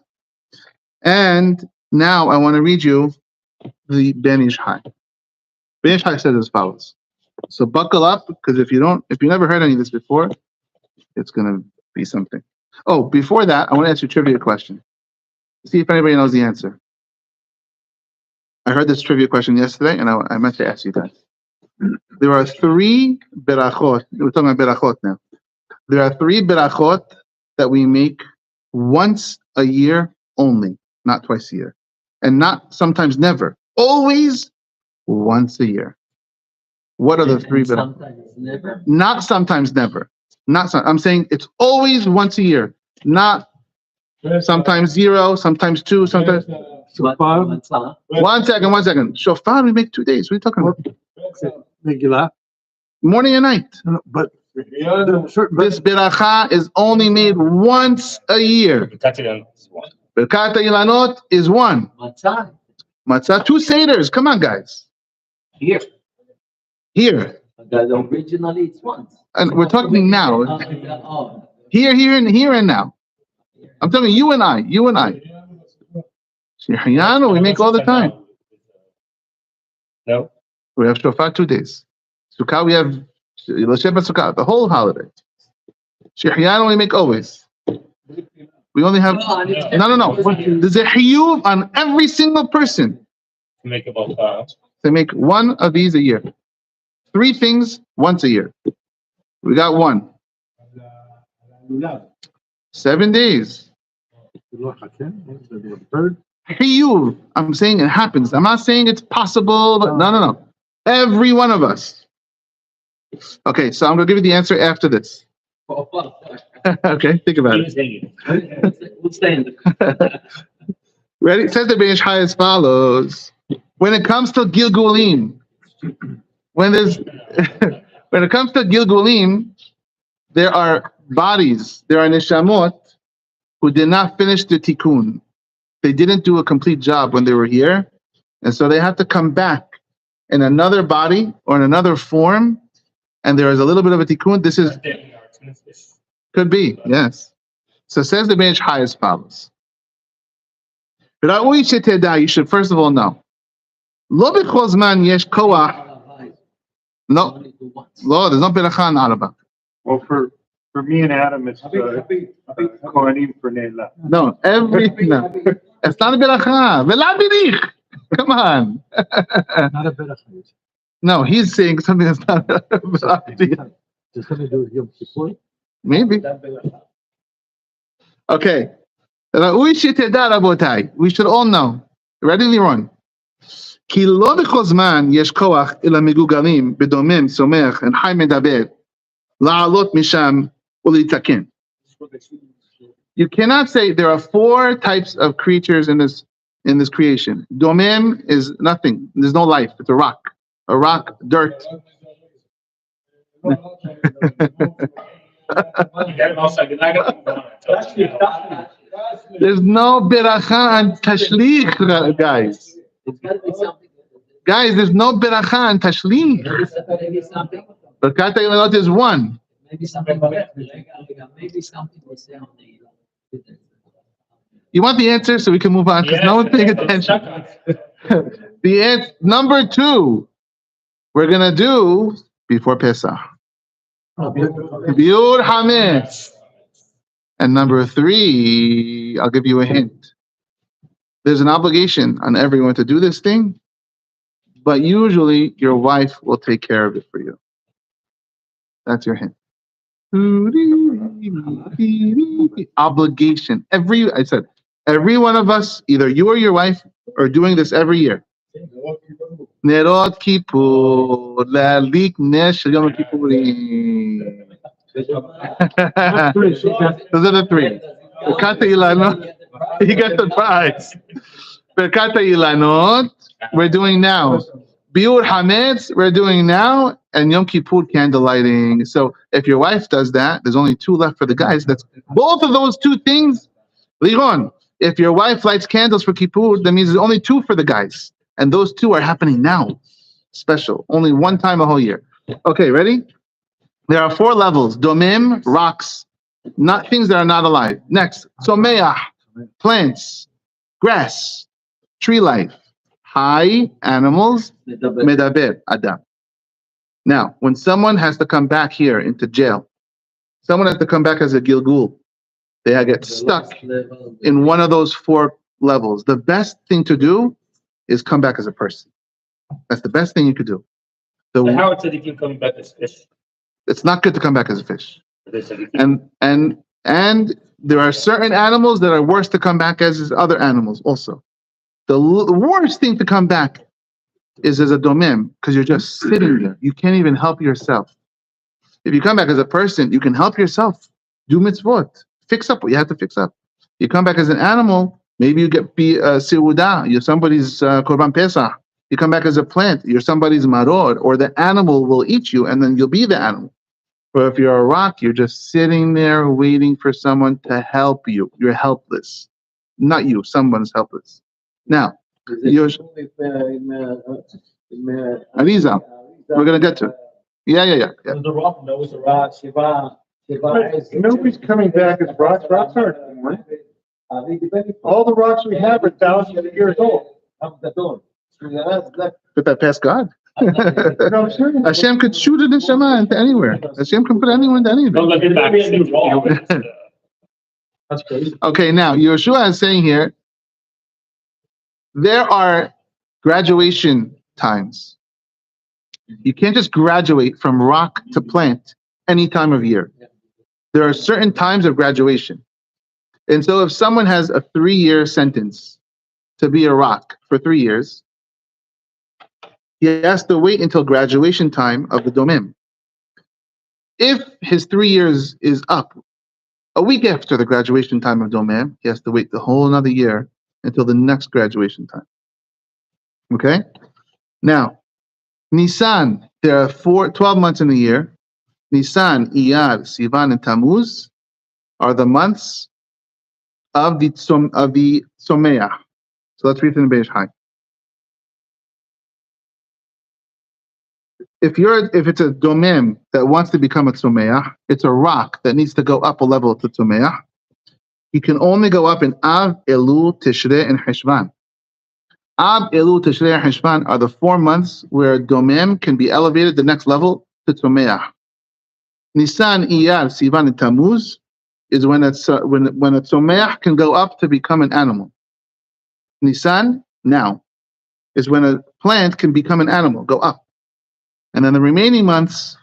And now I want to read you the Ben Ish Chai. Ben Ish Chai says as follows. So buckle up, because if you never heard any of this before, it's going to be something. Oh, before that, I want to ask you a trivia question. See if anybody knows the answer. I heard this trivia question yesterday, and I meant to ask you guys. There are 3 berachot. We're talking about berachot now. There are 3 berachot that we make once a year only, not twice a year. And not sometimes never. Always once a year. What are the 3 berachot? Sometimes never. Not sometimes never. I'm saying it's always once a year. Not sometimes 0, sometimes 2, sometimes. One second. Shofar we make 2 days. What are you talking about? Megillah. Morning and night. But This beracha is only made once a year. Birkat Hailanot is one. Birkat Hailanot is one. Matzah. Matzah, 2 seders. Come on, guys. Here. Here. Originally it's once. And we're talking now. Oh. Here and now. I'm talking you and I. Shechianu, we make all the time. No. We have shofar 2 days. Sukkah, we have Sukkah, the whole holiday. Shechianu, we make always. We only have no. There's a chiyuv on every single person To make about to make one of these a year. 3 things once a year. We got 1. 7 days. Chiyuv. I'm saying it happens. I'm not saying it's possible. But no. Every one of us. Okay, so I'm going to give you the answer after this. Okay, think about it. We'll stay in the. Ready? It says the Beis Chai as follows. When it comes to Gilgulim, when it comes to Gilgulim, there are bodies, there are neshamot who did not finish the tikkun. They didn't do a complete job when they were here, and so they have to come back in another body or in another form, and there is a little bit of a tikkun. This is could be, yes. So says the Beis Chai as follows. You should first of all know. Lo b'chol zman yesh koach. No, there's no beracha on Araba. Well, for me and Adam, it's Kohanim for Neila. No, it's not a beracha. V'la birich. Come on. Not a beracha. No, he's saying something that's not a beracha. Does something to do with Yom Kippur? Maybe. Okay. We should all know. Ready, Liron? כי לא בכל זמן יש כוח אלא מגוגרים בדומם, סומך, וחי מדבר, לעלות משם ולהתקן. You cannot say there are 4 types of creatures in this creation. Domem is nothing. There's no life. It's a rock. Dirt. There's no beracha on tashlich, guys. Guys, there's no beracha on tashlich. Birkat Hailanot is 1. Maybe something we say on the. You want the answer so we can move on because no one's paying attention. The answer, number 2, we're gonna do before Pesach. Biur Hametz. And number 3, I'll give you a hint. There's an obligation on everyone to do this thing, but usually your wife will take care of it for you. That's your hint. Obligation. Every one of us, either you or your wife, are doing this every year. Nerot Kippur, Lalik Nesh Yom Kippurim. Those are the 3. Birkat Hailanot, he got the prize. Birkat Hailanot, we're doing now. Biur Hametz, we're doing now, and Yom Kippur candlelighting. So if your wife does that, there's only 2 left for the guys. That's both of those 2 things. Liron, if your wife lights candles for Kippur, that means there's only 2 for the guys, and those 2 are happening now. Special, only 1 time a whole year. Okay, ready? There are 4 levels: domim, rocks, not things that are not alive. Next, someach, plants, grass, tree life, high animals, medaber, adam. Now, when someone has to come back here into jail, someone has to come back as a gilgul. They get stuck in one of those 4 levels. The best thing to do is come back as a person. That's the best thing you could do. So how it's you coming back as fish? It's not good to come back as a fish. And there are certain animals that are worse to come back as other animals also. The worst thing to come back is as a domem, because you're just sitting there. You can't even help yourself. If you come back as a person, you can help yourself. Do mitzvot. Fix up what you have to fix up. You come back as an animal, maybe you get seudah, you're somebody's korban pesach. You come back as a plant, you're somebody's maror, or the animal will eat you, and then you'll be the animal. But if you're a rock, you're just sitting there waiting for someone to help you. You're helpless. not you. Someone is helpless. Now, Ariza, we're gonna get to it. Yeah. The rock knows the rock. Nobody's coming back as rocks. Rocks aren't born. All the rocks we have are thousands of years old. Put that past God. Hashem could shoot it in Shema into anywhere. Hashem can put anyone into anything. Don't let it back. It's wrong. That's crazy. Okay, now Yerushua is saying here, there are graduation times. You can't just graduate from rock to plant any time of year. There are certain times of graduation. And so if someone has a 3-year sentence to be a rock for 3 years, he has to wait until graduation time of the domem. If his 3 years is up a week after the graduation time of domem, he has to wait the whole another year until the next graduation time. Okay? Now, Nisan, there are 12 months in the year. Nisan, Iyar, Sivan, and Tammuz are the months of the Someah. So let's read it in the Beis Hai. If it's a domem that wants to become a Someah, it's a rock that needs to go up a level to Someah. He can only go up in Av, Elul, Tishrei, and Heshvan. Ab, Elul, Tishrei, and Heshvan are the 4 months where domem can be elevated the next level to Someah. Nisan, Iyar, Sivan, and Tammuz is when a Someah can go up to become an animal. Nisan, now, is when a plant can become an animal, go up. And then the remaining months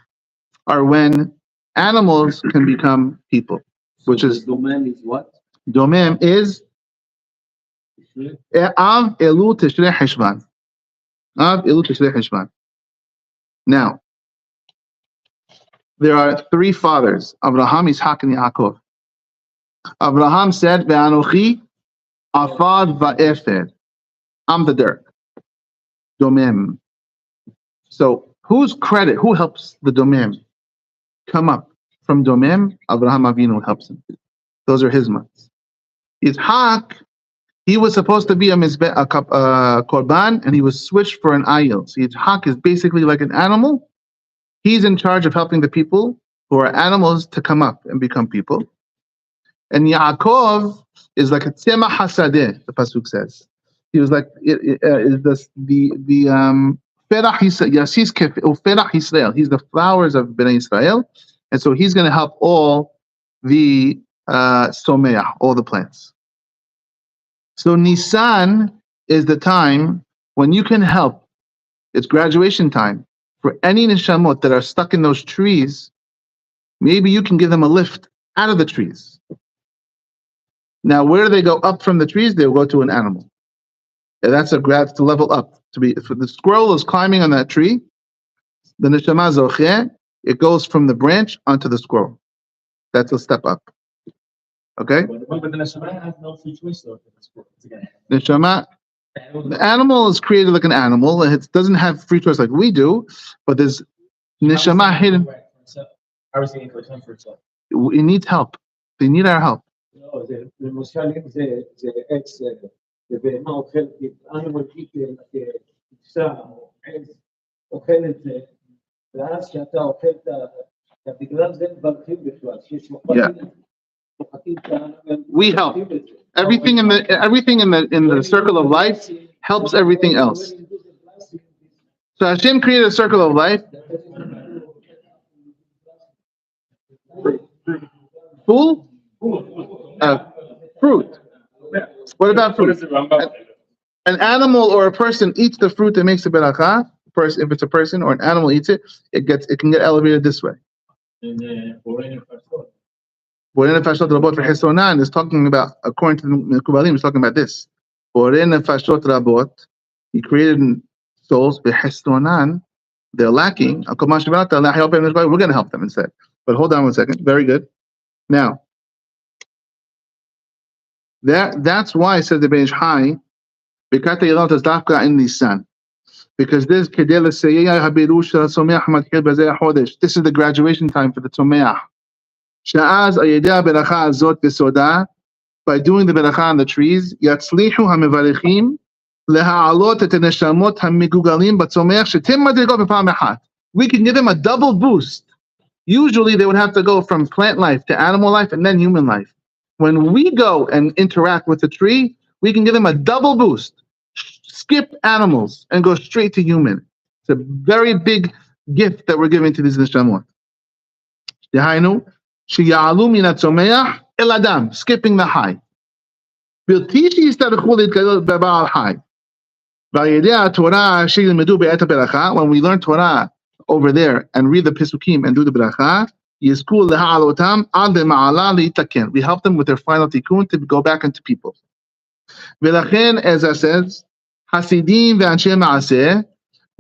are when animals can become people, which is domem is what? Domem is Av, Elul, Tishrei, Heshvan. Av, Elul, Tishrei, Heshvan. Now, there are 3 fathers, Abraham, Yitzhak, and Yaakov. Abraham said, Ve'anochi afad va'efer. I'm the dirt. Domem. So, who helps the domem come up from domem? Abraham Avinu helps him. Those are his months. Yitzhak, he was supposed to be a korban, and he was switched for an ayil. So Yitzhak is basically like an animal. He's in charge of helping the people who are animals to come up and become people. And Yaakov is like a tzemach hasadeh, the pasuk says. He was like Ferach Yisrael. He's the flowers of Bnei Israel, and so he's going to help all the Someah, all the plants. So Nisan is the time when you can help. It's graduation time for any neshamot that are stuck in those trees. Maybe you can give them a lift out of the trees. Now, where do they go up from the trees? They'll go to an animal. And that's to level up. If the squirrel is climbing on that tree, the neshama zocheh, it goes from the branch onto the squirrel. That's a step up. Okay? But the neshama has no free choice though. Neshama, the animal is created like an animal. It doesn't have free choice like we do, but there's neshama hidden. How is it going for itself? It needs help. They need our help. No, למשל אם זה עץ, ובהמה אוכלת, אנימל כבשה או עץ, אוכל את זה, ואז כשאתה אוכל בגלל זה מברכים בכלל, שיש מוחקים We help. Everything in the circle of life helps everything else. So Hashem created a circle of life. Full? Fruit. What about fruit? An animal or a person eats the fruit that makes the beracha. If it's a person or an animal eats it, it can get elevated this way. Borei nefashot rabot v'chesonan is talking about, according to the Mekubalim, is talking about this. Borei nefashot rabot, he created souls v'chesonan. They're lacking. We're going to help them instead. But hold on one second. Very good. Now, that's why I said the Beis Hai, Birkat Hailanot is dafka in Nisan, because this this is the graduation time for the Someah. Sha'az ayedeh beracha azot v'soda, by doing the beracha on the trees, yatzlihu hamevarichim leha'alot et neshamot hamigugalim batzomeach shetim madrigot b'pam achat. We can give them a double boost. Usually they would have to go from plant life to animal life and then human life. When we go and interact with the tree, we can give them a double boost. Skip animals and go straight to human. It's a very big gift that we're giving to these neshamot. Dehainu, sheya'alu min hatzomeach el adam, skipping the high. Bilti sheyistarechu litgadol beba'al high. V'ayedei Torah sheyilemedu be'et ha'beracha, when we learn Torah over there and read the Pesukim and do the beracha, yizku leha'alotam ad le'ma'ala le'itaken. We help them with their final tikkun to go back into people. V'lachen, as I says, Hasidim ve'anshe ma'aseh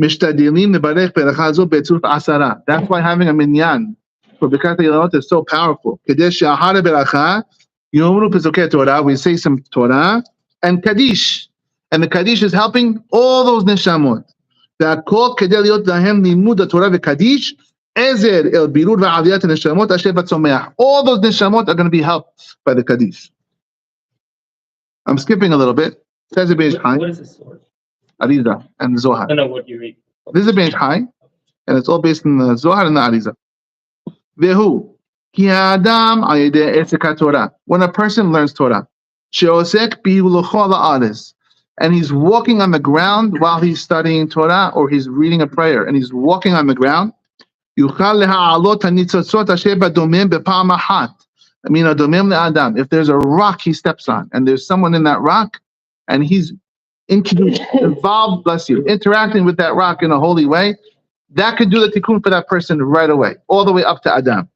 mishtadilim lebarech beracha zo betzurf asara. That's why having a minyan for Birkat Hailanot is so powerful. Kedei she'ahar beracha yomru pesukei Torah. We say some Torah and Kaddish, and the Kaddish is helping all those neshamot. והכל כדי להיות להם לימוד התורה וקדיש, עזר אל בירור ועליית הנשמות אשר בצומח. All those neshamot are going to be helped by the Kaddish. I'm skipping a little bit. It says a Bench High. What is this sword? Ariza and Zohar. I don't know what you read. This is a Bench High, and it's all based in the Zohar and the Ariza. Vehu, ki ha'adam al yedei etzek Torah. When a person learns Torah, she'osek bihulucho la'aretz, and he's walking on the ground while he's studying Torah, or he's reading a prayer, and he's walking on the ground. Yuchal leha'alot ha'nitzotzot asher badomim b'pa'am achat. I mean, adomim le'adam. If there's a rock he steps on, and there's someone in that rock, and he's involved, bless you, interacting with that rock in a holy way, that could do the tikkun for that person right away, all the way up to Adam.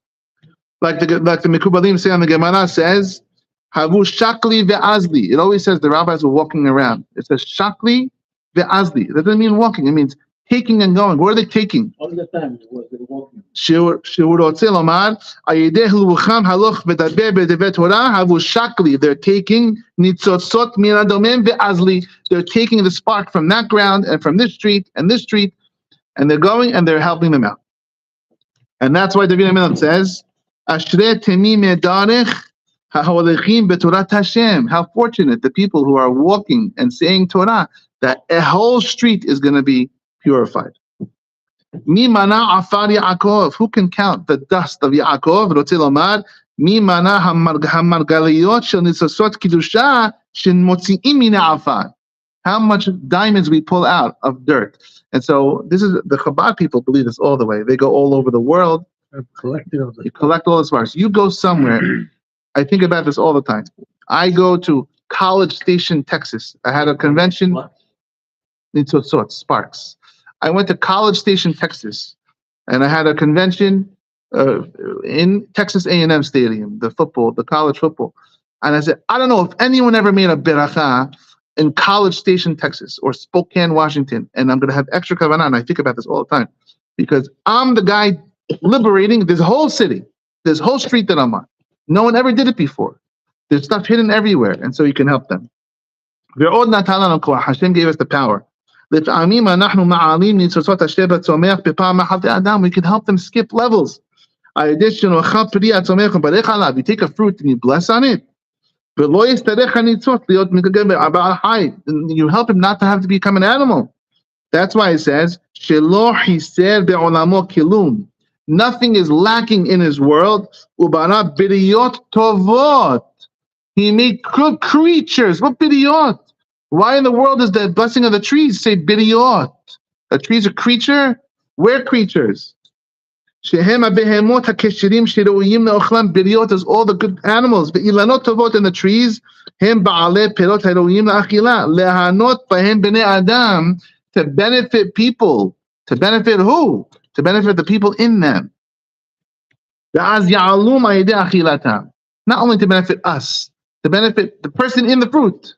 Like the Mekubalim say on the Gemara says, Havu shakli ve'azli. It always says the rabbis were walking around. It says shakli ve'azli. That doesn't mean walking. It means taking and going. Where are they taking? All the time they were walking. They're taking nitzotzot min adomim ve'azli. They're taking the spark from that ground and from this street, and they're going and they're helping them out. And that's why David HaMelech says, Ashrei temimei darech ha'holechim b'torat Hashem. How fortunate the people who are walking and saying Torah, that a whole street is going to be purified. Mi mana afar Yaakov. Who can count the dust of Yaakov? Rotze lomar, mi mana hamargaliyot shel nitzosot kidusha shenmotzi'im min ha'afar. How much diamonds we pull out of dirt. And so this is the Chabad people believe this all the way. They go all over the world. You collect all the sparks. You go somewhere. I think about this all the time. I go to College Station, Texas. I had a convention. Nitzotzot, sparks. I went to College Station, Texas, and I had a convention in Texas A&M Stadium, the college football. And I said, I don't know if anyone ever made a beracha in College Station, Texas, or Spokane, Washington, and I'm going to have extra kavanah, and I think about this all the time, because I'm the guy liberating this whole city, this whole street that I'm on. No one ever did it before. There's stuff hidden everywhere, and so you can help them. Hashem gave us the power. We can help them skip levels. You take a fruit and you bless on it. You help him not to have to become an animal. That's why it says, nothing is lacking in his world. He made good creatures. What bidiyot? Why in the world does the blessing of the trees say bidiyot? A tree is a creature? We're creatures. Bidiyot is all the good animals. Hailanot tovot in the trees. To benefit people. To benefit who? To benefit the people in them. Not only to benefit us, to benefit the person in the fruit.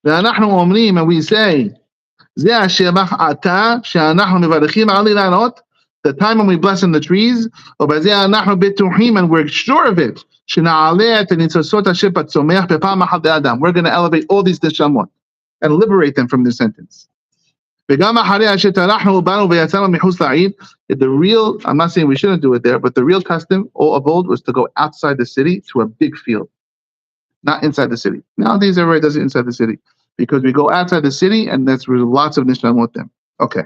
And we say, the time when we bless in the trees, and we're sure of it, we're going to elevate all these neshamot and liberate them from this sentence. The real, I'm not saying we shouldn't do it there, but the real custom of old was to go outside the city to a big field. not inside the city. Nowadays, everybody does it inside the city because we go outside the city and that's where lots of nishamot them. Okay.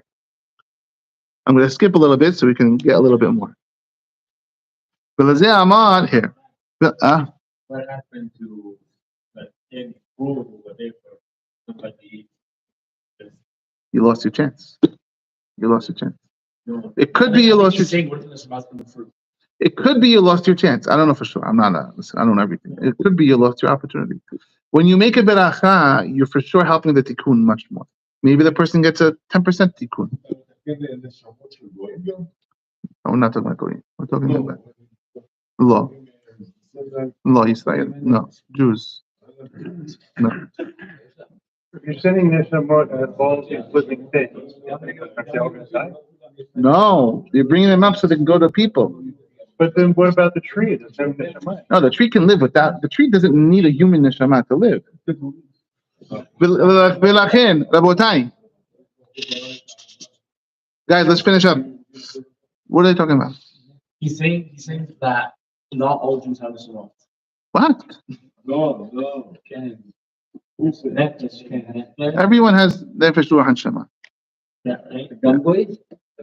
I'm going to skip a little bit so we can get a little bit more. Here. What happened to any food or whatever? Somebody You lost your chance. You lost your chance. It could be you lost your chance. It could be you lost your chance. I don't know for sure. I'm not listen, I don't know everything. It could be you lost your opportunity. When you make a beracha, you're for sure helping the tikkun much more. Maybe the person gets a 10% tikkun. No, we're not talking about Goyim. We're talking about law. Law, Israel. No, Jews. No. You're sending this somewhat balls in flipping things. No, you're bringing them up so they can go to people. But then what about the tree? No, the tree can live without. The tree doesn't need a human neshama to live. V'lachen, Rabotai. Guys, let's finish up. What are they talking about? He's saying that not all Jews have a Shalom. What? No, can. Everyone has nefesh ruach and shema. גם גויים,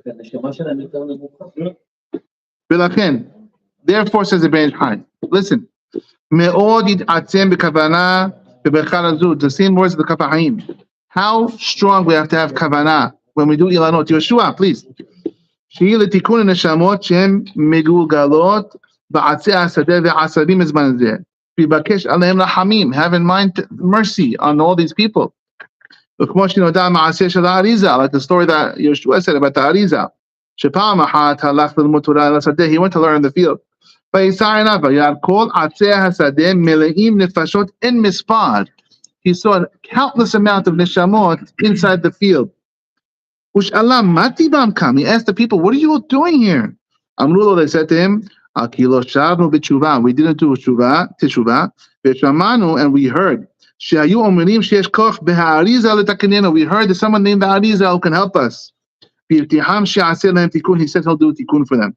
הנשמה שלהם יותר נמוכה. ולכן, therefore says the Ben High. Listen, מאוד יתעצם בכוונה בברכה הזו. The same words of the Kaf HaChaim. How strong we have to have kavana when we do Hailanot. Yeshua, please. שהיא לתיקון הנשמות שהן מגולגלות בעצי השדה ועשבים בזמן הזה. ויבקש עליהם רחמים. Have in mind mercy on all these people. וכמו שנודע מעשה של האריזה, like the story that Yeshua said about the האריזה. שפעם אחת הלך ללמוד תורה לשדה, he went to learn in the field. ויסע עיניו ויראה כל עצי השדה מלאים נפשות אין מספר. He saw a countless amount of neshamot inside the field. ושאלה, מה טיבם כאן? He asked the people, what are you all doing here? אמרו לו, they said to him, כי לא שבנו בתשובה. We didn't do תשובה, ושמענו and we heard. שהיו אומרים שיש כוח בהאריזה לתקננו. We heard that someone named the Ariza who can help us. והבטיחם שיעשה להם תיקון. He said he'll do a תיקון for them.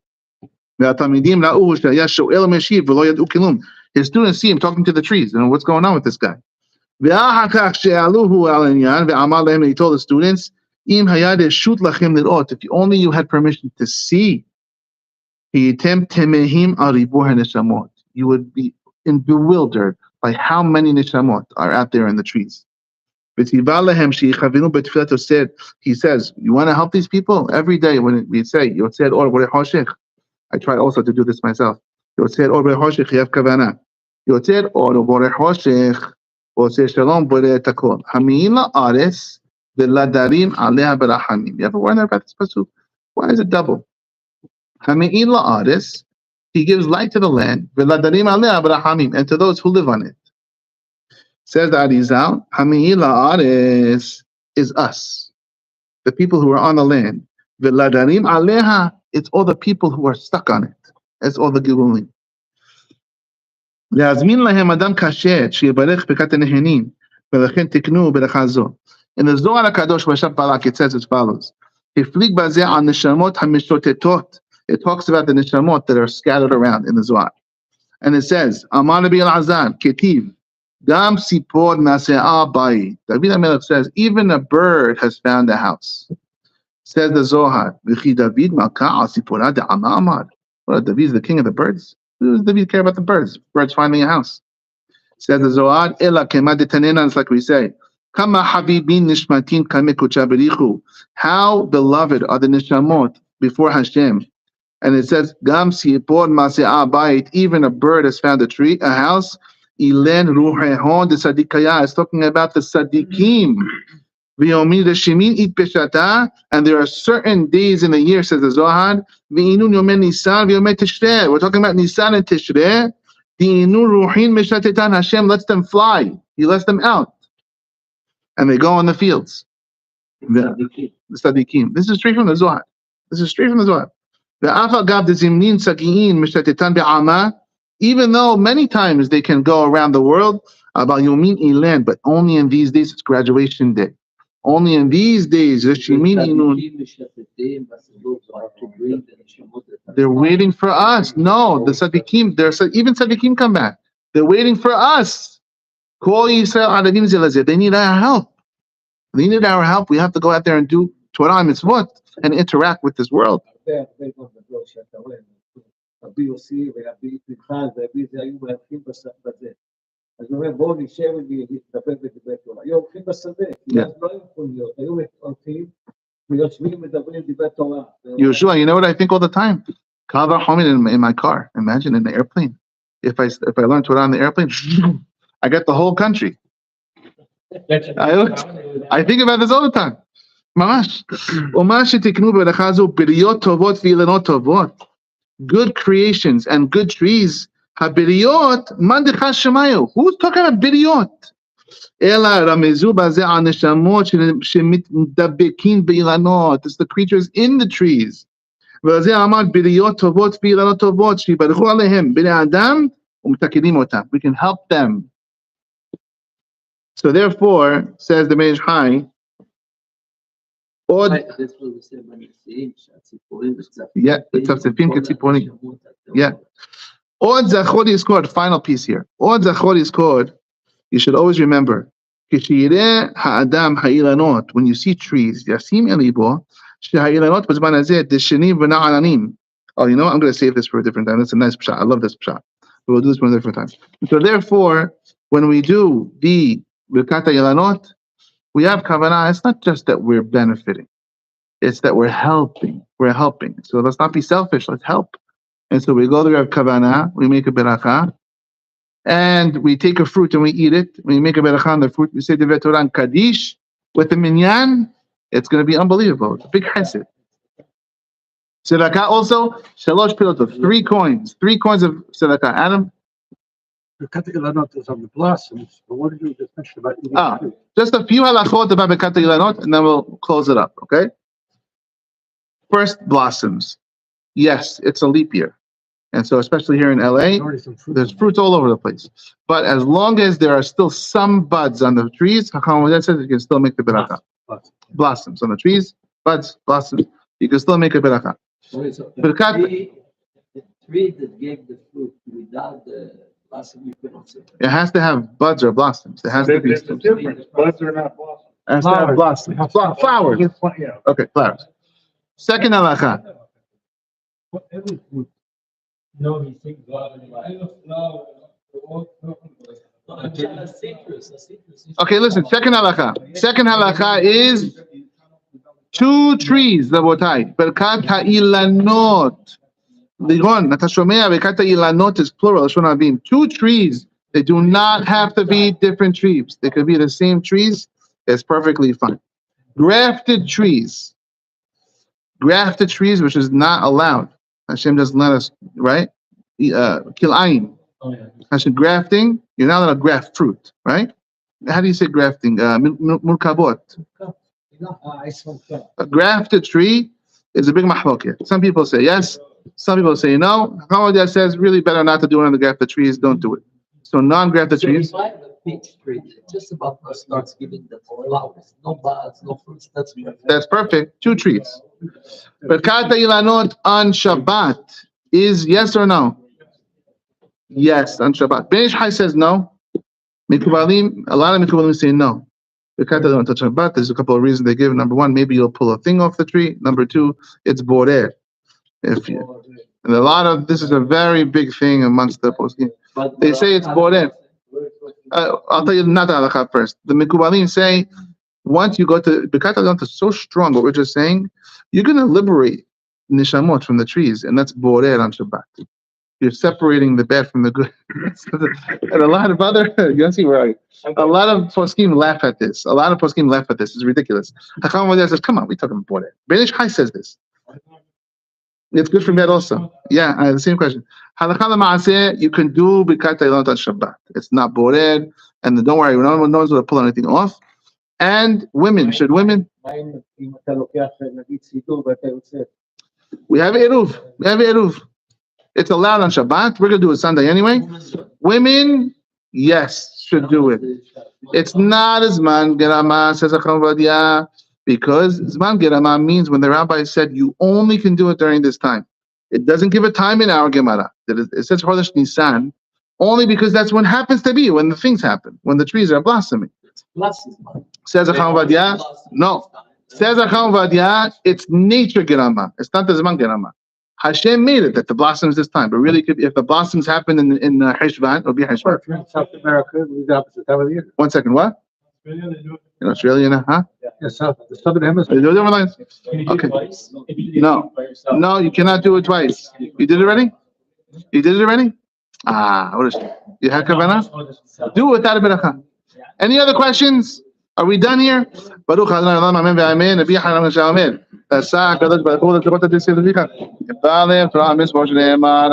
והתלמידים ראו שהיה שואל ומשיב ולא ידעו כלום. His students see him talking to the trees. And what's going on with this guy? ואחר כך שאלוהו על העניין ואמר להם, he told the students, אם היה רשות לכם לראות, if only you had permission to see, הייתם תמהים על ריבוי הנשמות. You would be bewildered by how many neshamot are out there in the trees. וציווה להם שיכוונו בתפילתו said, he says, you want to help these people? Every day when we say, יוצא אור בורא חושך, I try also to do this myself. יוצא אור בורא חושך, you have כוונה. יוצא אור בורא חושך, ועושה שלום בורא את הכל. המעיל לארץ, ולדרים עליה ברחמים. You ever wonder about this pasuk? Why is it double? המעיל לארץ, he gives light to the land, ולדרים עליה ברחמים, and to those who live on it. Says the Arizal, המעיל לארץ is us, the people who are on the land. ולדרים עליה, it's all the people who are stuck on it. It's all the gilulim. להזמין להם אדם קשה, שיברך ברכת הנהנים, ולכן תקנו ברכה זו. In the Zohar HaKadosh, Vashab Balak, it says as follows. Hiflig bazeh al neshamot hamishotetot. It talks about the neshamot that are scattered around in the Zohar. And it says, Amar Rabbi Elazar, Ketiv, Gam sipor nase'ah bayit. David HaMelech says, even a bird has found a house. Says the Zohar, V'chi David malka al sipora de'ama amar. Well, David is the king of the birds. Who does David care about the birds? Birds finding a house. Says the Zohar, Ela kema detanena, it's like we say, Kama habibin nishmatin kamekucha berichu. How beloved are the nishamot before Hashem. And it says, Gam sipor mase'ah bayit, even a bird has found a house. Ilen ruhehon de sadikaya is talking about the sadikim. V'yomi reshimin it peshata, and there are certain days in the year, says the Zohar. V'inun yomen Nisan v'yomen Tishrei. We're talking about Nisan and Tishrei. V'inun ruhin meshatetan. Hashem lets them fly. He lets them out. And they go on the fields. The Sadiqim. This is straight from the Zohar. Even though many times they can go around the world, but only in these days it's graduation day. Only in these days, they're waiting for us. No, the Sadiqim, even Sadiqim come back. They're waiting for us. Kol Yisrael adavim ze lezeh. They need our help. They need our help. We have to go out there and do Torah and mitzvot and interact with this world. הרבה גם גדול שאתה רואה, רבי יוסי ורבי פנחס ורבי זה היו מלכים בזה. אז הוא אומר, בואו נשב ונדבר בדברי תורה. היו הולכים בשדה, כי אז לא יכולים להיות. היו הולכים ויושבים מדברים דברי תורה. Yeshua, you know what I think all the time? Kavah Hamid in my car. Imagine in the airplane. If I learn Torah on the airplane, I get the whole country. I think about this all the time. Mamash. Good creations and good trees. Who's talking about biriyot? It's the creatures in the trees. We can help them. So therefore, says the Medrash High, That's what we said when yeah, tzaftzefim ketziponim. Yeah. Od zachor is called, final piece here. Od zachor is called, you should always remember, kishireh ha'adam ha'ilanot, when you see trees, yasim elibo, sheha'ilanot b'zman hazeh, deshenim v'na'alanim. Oh, you know what? I'm going to save this for a different time. That's a nice pshat. I love this pshat. We'll do this for a different time. So therefore, when we do the Birkat Hailanot, we have kavanah. It's not just that we're benefiting. It's that we're helping. We're helping. So let's not be selfish. Let's help. And so we go there, we have kavanah, we make a beracha, and we take a fruit and we eat it. We make a beracha on the fruit. We say Divrei Torah and Kaddish with the minyan. It's going to be unbelievable. It's a big chesed. Tzedakah also, shalosh pilotov, 3 coins. 3 coins of tzedakah. Adam? Birkat Hailanot is on the blossoms, but what did you just mention about eating? Just a few halachot about Birkat Hailanot, and then we'll close it up, okay? First, blossoms. Yes, it's a leap year. And so especially here in LA, there's fruits all over the place. But as long as there are still some buds on the trees, Chacham says you can still make the beracha. Blossoms on the trees, buds, blossoms. You can still make a beracha. The tree that gave the fruit without the blossom, you cannot say. It has to have buds or blossoms. It has to be. There's a difference. Buds are not blossoms. It has to have blossoms. Flowers. Yeah. Okay, flowers. Second halacha. Every fruit. No, he thinks God. Okay, listen. Second halacha. Second halacha is 2 trees. Rabotai. Birkat Hailanot. Ligon, אתה שומע, Birkat Hailanot is plural. 2 trees. They do not have to be different trees. They could be the same trees. It's perfectly fine. Grafted trees. Grafted trees, which is not allowed. Hashem doesn't let us, right? Kilayin. Hashem grafting, you're not allowed to graft fruit, right? How do you say grafting? Murkabot. A grafted tree is a big mahloket. Some people say yes, some people say no. Hamadia says really better not to do it on the grafted trees, don't do it. So non-grafted trees. If I have a peach tree, just about starts giving the flowers, no buds, no fruits, that's perfect. That's perfect. 2 trees. Birkat Hailanot on Shabbat is yes or no? Yes, on Shabbat. Ben Ish Chai says no. Mikubalim, a lot of Mikubalim say no. Birkat Hailanot on Shabbat, there's a couple of reasons they give. Number 1, maybe you'll pull a thing off the tree. Number 2, it's borer. And a lot of, this is a very big thing amongst the poskim. They say it's borer. I'll tell you not the halakha first. The Mikubalim say, once you go to Birkat Hailanot is so strong, what we're just saying, you're going to liberate nishamot from the trees, and that's borer on Shabbat. You're separating the bad from the good. And a lot of other, you see where a lot of poskim laugh at this. A lot of poskim laugh at this. It's ridiculous. Chacham Avodah says, come on, we're talking about borer. Ben Ish Chai says this. It's good from that also. Yeah, I have the same question. Halakha l'ma'aseh, you can do Birkat Hailanot on Shabbat. It's not borer, and don't worry, no one's going to pull anything off. And women, should women? We have Eruv. We have Eruv. It's allowed on Shabbat. We're going to do it Sunday anyway. Women, yes, should do it. It's not Zman Gerama, says Chacham Avodah, because Zman Gerama means when the rabbi said you only can do it during this time. It doesn't give a time in our Gemara. It says Chodesh Nisan, Only because that's when it happens to be, when the things happen, when the trees are blossoming. Says Acham Vadia, no. Says Acham Vadia, it's nature gerama. It's not the Zman gerama. Hashem made it that the blossoms this time, but really, if the blossoms happen in Heshvan, it'll be Heshvan. In South America, it was the opposite time of the year. 1 second, what? In Australia, huh? Yeah, the southern hemisphere. Are you doing lines? Okay. No, you cannot do it twice. You did it already? You did it already? What is it? You had kavanah? Do it without a beracha. Any other questions? Are we done here? Baruch Adonai Olam Amen ve'amen. Nebi Haram Hashem Amen. Asa HaKadosh Baruch Hu l'tzivot ha'tisei l'vicha. Yifalem Torah mitzvot shneimar.